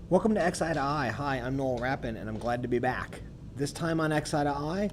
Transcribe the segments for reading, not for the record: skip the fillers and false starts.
Welcome to XI to I. Hi, I'm Noel Rappin, and I'm glad to be back. This time on XI to I,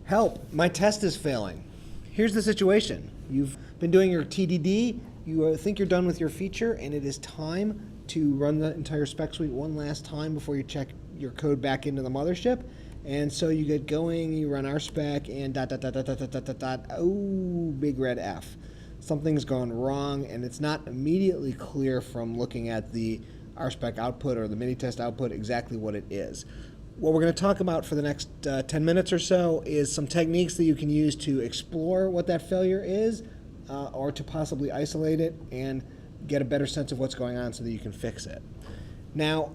help, my test is failing. Here's the situation. You've been doing your TDD, you think you're done with your feature, and it is time to run the entire spec suite one last time before you check your code back into the mothership. And so you get going, you run RSpec, and ... Oh, big red F. Something's gone wrong, and it's not immediately clear from looking at the RSpec output or the mini-test output exactly what it is. What we're going to talk about for the next 10 minutes or so is some techniques that you can use to explore what that failure is or to possibly isolate it and get a better sense of what's going on so that you can fix it. Now,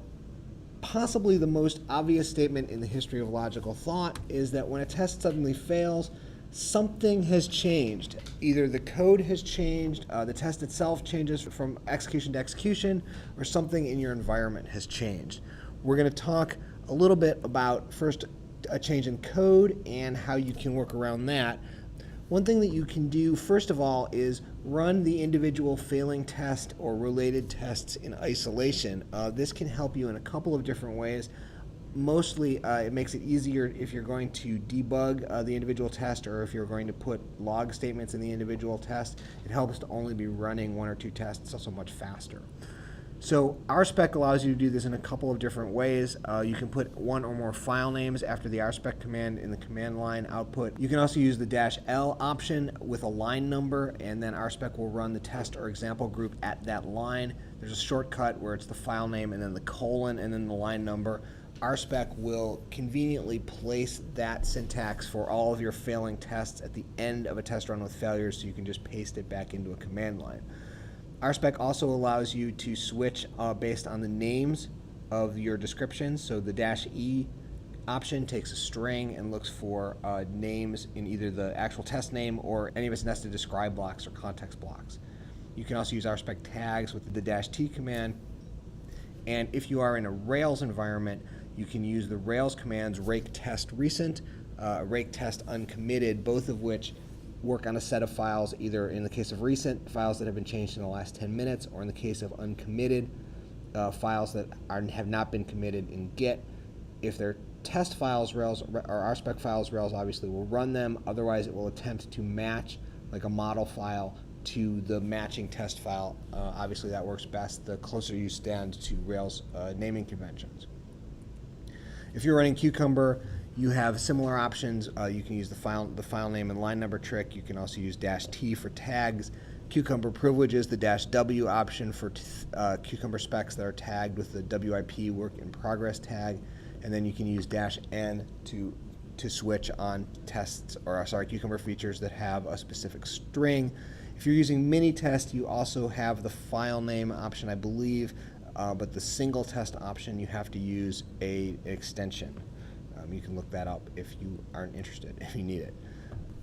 possibly the most obvious statement in the history of logical thought is that when a test suddenly fails, something has changed. Either the code has changed, the test itself changes from execution to execution, or something in your environment has changed. We're going to talk a little bit about first a change in code and how you can work around that. One thing that you can do, first of all, is run the individual failing test or related tests in isolation. This can help you in a couple of different ways. Mostly, it makes it easier if you're going to debug the individual test or if you're going to put log statements in the individual test. It helps to only be running one or two tests. It's also much faster. So RSpec allows you to do this in a couple of different ways. You can put one or more file names after the RSpec command in the command line output. You can also use the -L option with a line number, and then RSpec will run the test or example group at that line. There's a shortcut where it's the file name and then the colon and then the line number. RSpec will conveniently place that syntax for all of your failing tests at the end of a test run with failures, so you can just paste it back into a command line. RSpec also allows you to switch based on the names of your descriptions. So the -E option takes a string and looks for names in either the actual test name or any of its nested describe blocks or context blocks. You can also use RSpec tags with the -T command. And if you are in a Rails environment, you can use the Rails commands rake test recent, rake test uncommitted, both of which work on a set of files, either in the case of recent, files that have been changed in the last 10 minutes, or in the case of uncommitted, files that have not been committed in Git. If they're test files, Rails, or RSpec files, Rails obviously will run them. Otherwise, it will attempt to match like a model file to the matching test file. Obviously, that works best the closer you stand to Rails naming conventions. If you're running Cucumber, you have similar options. You can use the file name and line number trick. You can also use -T for tags. Cucumber privileges the -W option for Cucumber specs that are tagged with the WIP work in progress tag, and then you can use -N to switch on tests or Cucumber features that have a specific string. If you're using mini-test, you also have the file name option, I believe, but the single test option, you have to use an extension. You can look that up if you aren't interested, if you need it.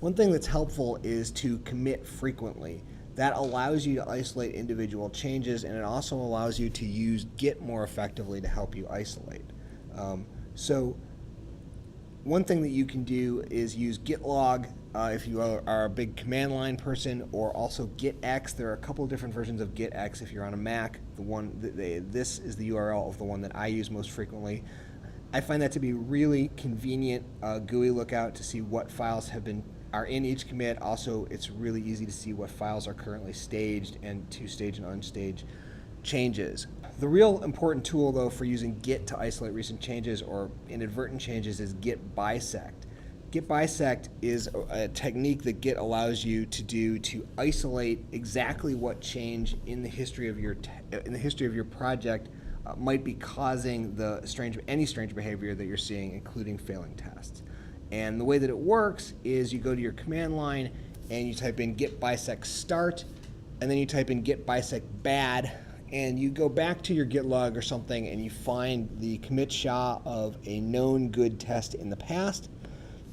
One thing that's helpful is to commit frequently. That allows you to isolate individual changes, and it also allows you to use Git more effectively to help you isolate. So one thing that you can do is use git log if you are a big command line person, or also gitx. There are a couple of different versions of gitx if you're on a Mac. This is the URL of the one that I use most frequently. I find that to be really convenient GUI lookout to see what files are in each commit. Also, it's really easy to see what files are currently staged and to stage and unstage changes. The real important tool, though, for using Git to isolate recent changes or inadvertent changes is Git bisect. Git bisect is a technique that Git allows you to do to isolate exactly what change in the history of your project might be causing any strange behavior that you're seeing, including failing tests. And the way that it works is you go to your command line and you type in git bisect start, and then you type in git bisect bad, and you go back to your git log or something and you find the commit SHA of a known good test in the past,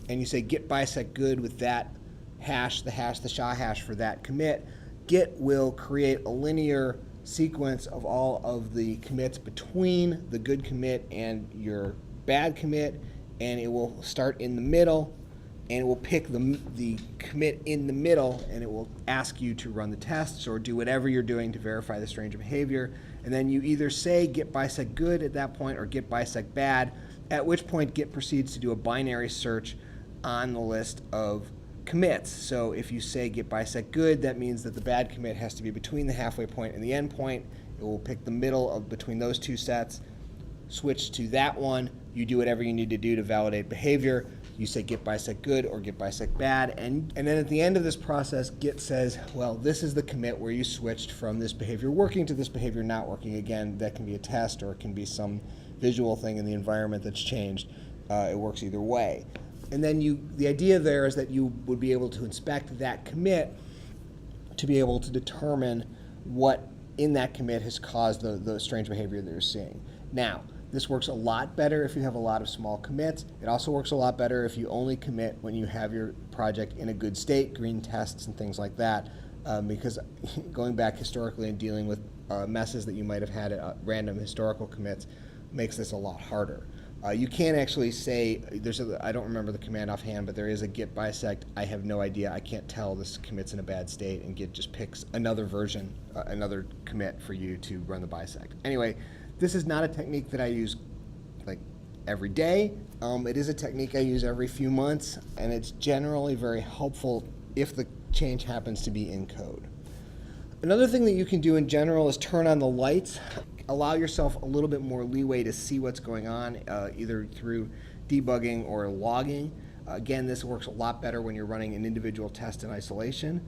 and you say git bisect good with that hash, the SHA hash for that commit. Git will create a linear sequence of all of the commits between the good commit and your bad commit, and it will start in the middle, and it will pick the commit in the middle, and it will ask you to run the tests or do whatever you're doing to verify the strange behavior, And then you either say git bisect good at that point or git bisect bad, at which point Git proceeds to do a binary search on the list of commits. So if you say git bisect good, that means that the bad commit has to be between the halfway point and the end point. It will pick the middle of between those two sets, switch to that one. You do whatever you need to do to validate behavior. You say git bisect good or git bisect bad, and then at the end of this process, Git says, well, this is the commit where you switched from this behavior working to this behavior not working. Again, that can be a test or it can be some visual thing in the environment that's changed. It works either way. And then the idea there is that you would be able to inspect that commit to be able to determine what in that commit has caused the strange behavior that you're seeing. Now, this works a lot better if you have a lot of small commits. It also works a lot better if you only commit when you have your project in a good state, green tests and things like that, because going back historically and dealing with messes that you might have had at random historical commits makes this a lot harder. You can actually say, I don't remember the command offhand, but there is a git bisect. I have no idea. I can't tell this commit's in a bad state, and Git just picks another version, another commit for you to run the bisect. Anyway, this is not a technique that I use like every day. It is a technique I use every few months, and it's generally very helpful if the change happens to be in code. Another thing that you can do in general is turn on the lights. Allow yourself a little bit more leeway to see what's going on, either through debugging or logging. Again, this works a lot better when you're running an individual test in isolation.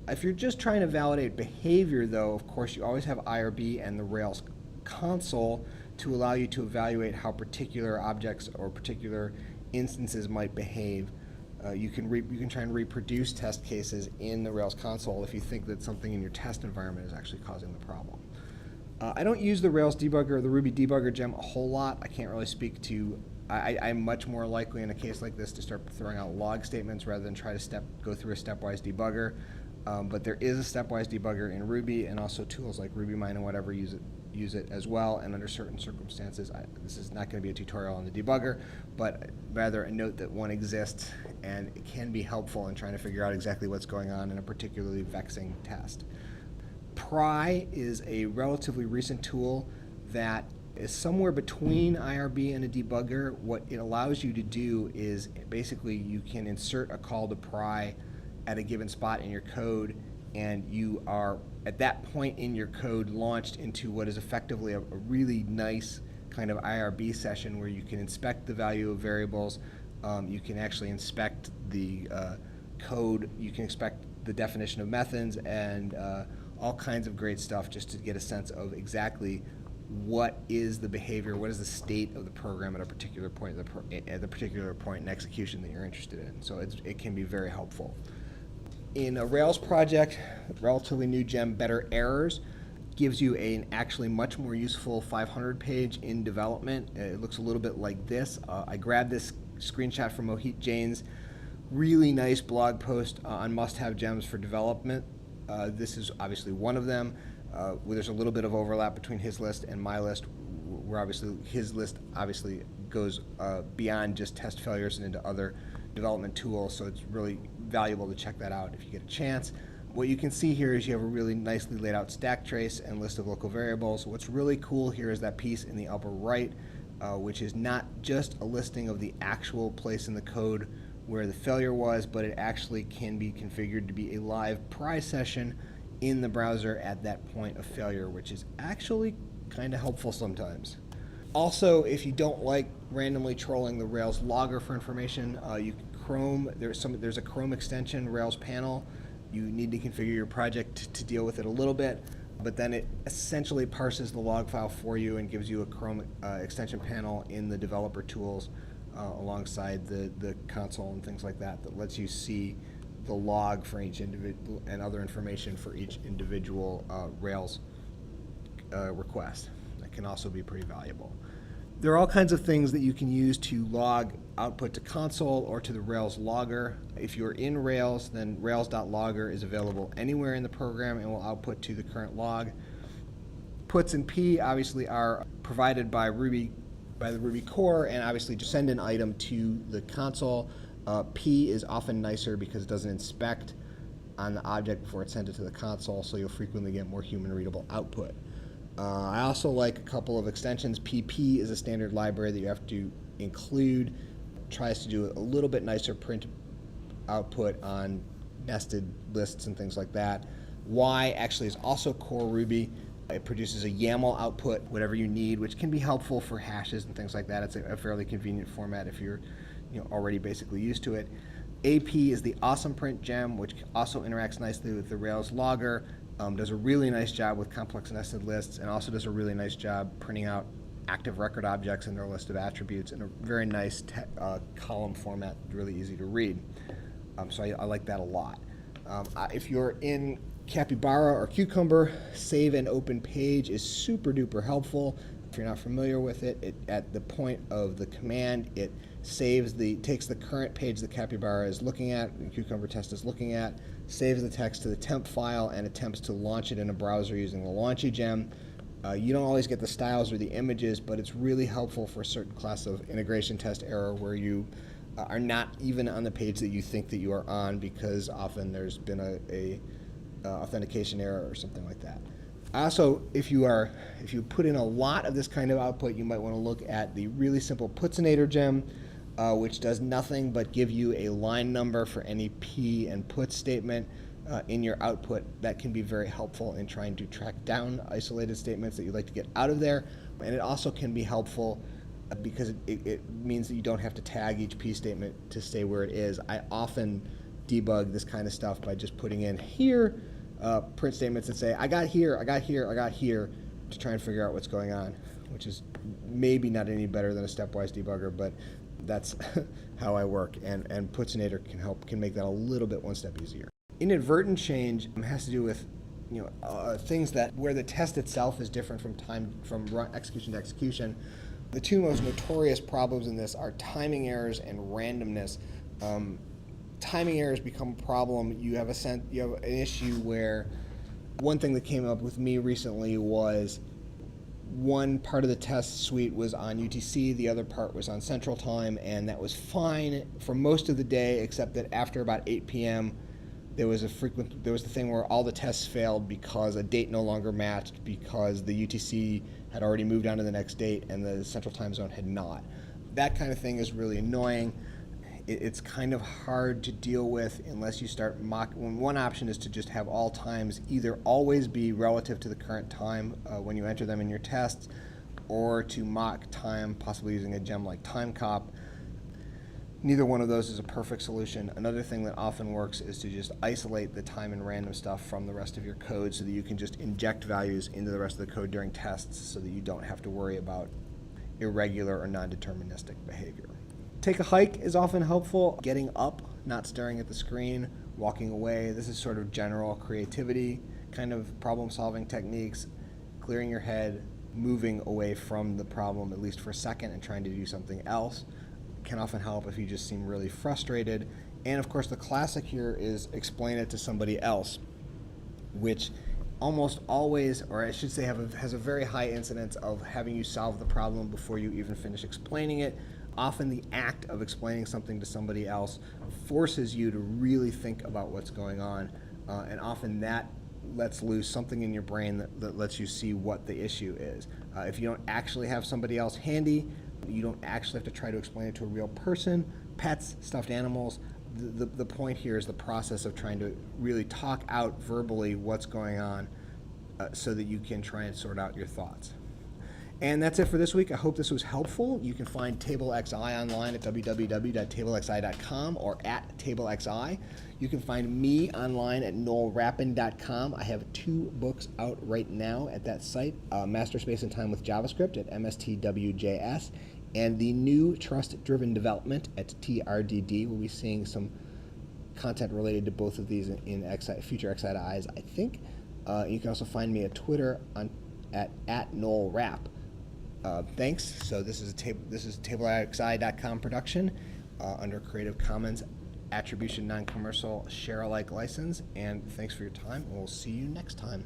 If you're just trying to validate behavior, though, of course, you always have IRB and the Rails console to allow you to evaluate how particular objects or particular instances might behave. You can try and reproduce test cases in the Rails console if you think that something in your test environment is actually causing the problem. I don't use the Rails debugger or the Ruby debugger gem a whole lot. I can't really speak to, I'm much more likely in a case like this to start throwing out log statements rather than try to go through a stepwise debugger. But there is a stepwise debugger in Ruby, and also tools like RubyMine and whatever use it as well, and under certain circumstances. This is not going to be a tutorial on the debugger, but rather a note that one exists, and it can be helpful in trying to figure out exactly what's going on in a particularly vexing test. Pry is a relatively recent tool that is somewhere between IRB and a debugger. What it allows you to do is basically you can insert a call to pry at a given spot in your code, and you are at that point in your code launched into what is effectively a really nice kind of IRB session where you can inspect the value of variables. You can actually inspect the code. You can inspect the definition of methods and all kinds of great stuff just to get a sense of exactly what is the behavior, what is the state of the program at a particular point, at the particular point in execution that you're interested in. So it can be very helpful. In a Rails project, relatively new gem, Better Errors, gives you an actually much more useful 500 page in development. It looks a little bit like this. I grabbed this screenshot from Mohit Jain's really nice blog post on must-have gems for development. This is obviously one of them. Where there's a little bit of overlap between his list and my list, where obviously his list obviously goes beyond just test failures and into other development tools, so it's really valuable to check that out if you get a chance. What you can see here is you have a really nicely laid out stack trace and list of local variables. What's really cool here is that piece in the upper right, which is not just a listing of the actual place in the code where the failure was, but it actually can be configured to be a live pry session in the browser at that point of failure, which is actually kind of helpful sometimes. Also, if you don't like randomly trolling the Rails logger for information, you can Chrome. There's a Chrome extension, Rails panel. You need to configure your project to deal with it a little bit, but then it essentially parses the log file for you and gives you a Chrome extension panel in the developer tools alongside the console and things like that lets you see the log for each individual and other information for each individual Rails request. That can also be pretty valuable. There are all kinds of things that you can use to log output to console or to the Rails logger. If you're in Rails, then rails.logger is available anywhere in the program and will output to the current log. Puts and P obviously are provided by Ruby, by the Ruby core, and obviously just send an item to the console. P is often nicer because it doesn't inspect on the object before it's sent it to the console, so you'll frequently get more human readable output. I also like a couple of extensions. PP is a standard library that you have to include. Tries to do a little bit nicer print output on nested lists and things like that. Y actually is also core Ruby. It produces a YAML output, whatever you need, which can be helpful for hashes and things like that. It's a fairly convenient format if you're already basically used to it. AP is the awesome print gem, which also interacts nicely with the Rails logger, does a really nice job with complex nested lists, and also does a really nice job printing out active record objects in their list of attributes in a very nice column format, really easy to read. So I like that a lot. If you're in Capybara or Cucumber, save and open page is super duper helpful. If you're not familiar with it, at the point of the command, it takes the current page that Capybara is looking at, and Cucumber test is looking at, saves the text to the temp file, and attempts to launch it in a browser using the launchy gem. You don't always get the styles or the images, but it's really helpful for a certain class of integration test error where you are not even on the page that you think that you are on, because often there's been a authentication error or something like that. Also, if you put in a lot of this kind of output, you might want to look at the really simple putsinator gem, which does nothing but give you a line number for any p and put statement in your output. That can be very helpful in trying to track down isolated statements that you'd like to get out of there. And it also can be helpful because it means that you don't have to tag each p statement to stay where it is. I often debug this kind of stuff by just putting in here print statements that say, I got here, I got here, I got here, to try and figure out what's going on, which is maybe not any better than a stepwise debugger, but that's how I work, and putsinator can make that a little bit one step easier. Inadvertent change has to do with things that where the test itself is different from execution to execution. The two most notorious problems in this are timing errors and randomness. Timing errors become a problem. You have an issue where one thing that came up with me recently was one part of the test suite was on UTC, the other part was on Central Time, and that was fine for most of the day, except that after about 8 p.m. there was the thing where all the tests failed because a date no longer matched, because the UTC had already moved on to the next date and the Central Time Zone had not. That kind of thing is really annoying. It's kind of hard to deal with unless you start one option is to just have all times either always be relative to the current time when you enter them in your tests, or to mock time, possibly using a gem like timecop. Neither one of those is a perfect solution. Another thing that often works is to just isolate the time and random stuff from the rest of your code so that you can just inject values into the rest of the code during tests so that you don't have to worry about irregular or non-deterministic behavior. Take a hike is often helpful. Getting up, not staring at the screen, walking away. This is sort of general creativity kind of problem-solving techniques. Clearing your head, moving away from the problem at least for a second and trying to do something else can often help if you just seem really frustrated. And of course the classic here is explain it to somebody else, which almost always, or I should say has a very high incidence of having you solve the problem before you even finish explaining it. Often the act of explaining something to somebody else forces you to really think about what's going on, and often that lets loose something in your brain that lets you see what the issue is. If you don't actually have somebody else handy, you don't actually have to try to explain it to a real person, pets, stuffed animals. The point here is the process of trying to really talk out verbally what's going on so that you can try and sort out your thoughts. And that's it for this week. I hope this was helpful. You can find TableXI online at www.tablexi.com or at TableXI. You can find me online at noelrappin.com. I have 2 books out right now at that site, Master Space and Time with JavaScript at MSTWJS, and the new Trust-Driven Development at TRDD. We'll be seeing some content related to both of these in future XI2Is, I think. You can also find me at Twitter at Noel Rapp. Thanks. So this is TableXI.com production under Creative Commons Attribution Non-Commercial Share Alike license. And thanks for your time. And we'll see you next time.